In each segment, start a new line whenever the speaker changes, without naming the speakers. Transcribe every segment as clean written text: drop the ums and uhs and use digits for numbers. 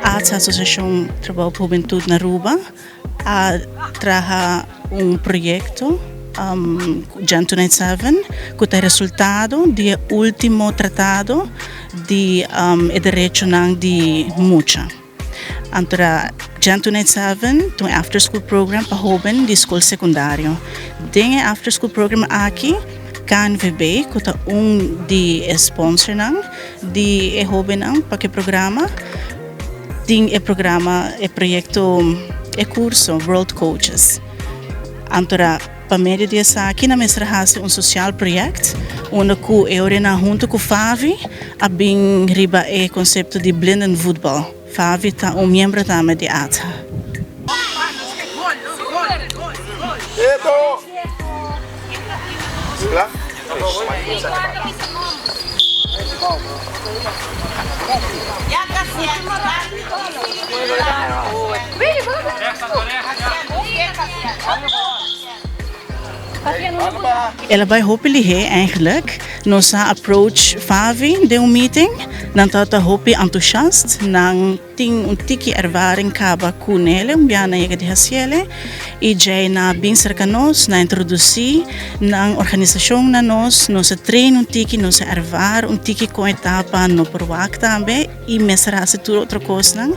ATHA, Associação Trabalho para Juventude na Aruba, traha projeto Jan 27 que tem resultado do último tratado de direito de mucha. Antra Jan 27 tem after school program para jovem de escola secundária. Tem after school program aqui KNVB, que é de sponsor de jovem para que programa. Tem programa, projeto, curso World Coaches. Antora, para meio disso aqui na mestra hase social projeto, onde eu junto com FAVI, a bem riba o conceito de blindenvoetbal. FAVI é membro também de ATHA. Ela vai hopelijk eigenlijk nossa approach FAVI de meeting, dan tot hopi enthousiast, dan ting tiki ervaring kaba kunele, biana yega de hasiele, e jay na binser nos na introduci na organisação na nossa trein tiki nossa ervar tiki com etapa no proak tambe e mesra se tudo outra coisa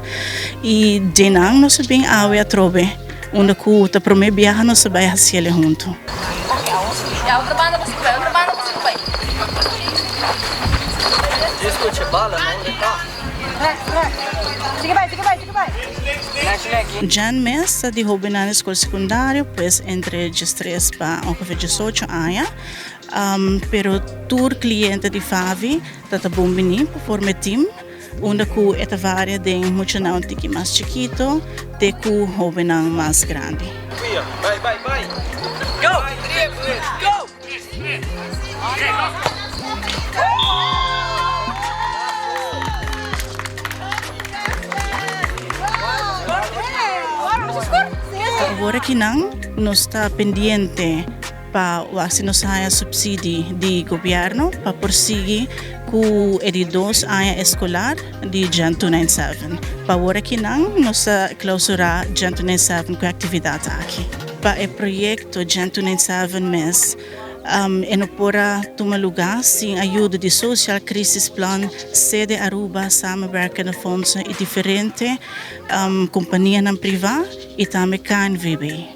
e denang nossa bem awe atrobe, onde ku ta prome biaha nossa vai hasiele junto. Jan mes de jovem na escola secundária, pues entre 3 para ongeveer 18 anos, pero tur cliente de FAVI, tata bombini, forme team, onde ku eta varia de mucho na un tiki mais chiquito, de ku jovem na mais grande.
Bye. Go! Go!
Agora que não, nós está pendiente para o assinação subsídio do governo para prosseguir com o 2 anos escolar de Jan 27. Para agora que não, nós está clausurar Jan 27 com atividade aqui. Para o projeto Jan 27 mês, enopora toma lugar sem ajuda de Social Crisis Plan, sede Aruba, samenwerkende fondsen e diferentes companhias privadas e também KNVB.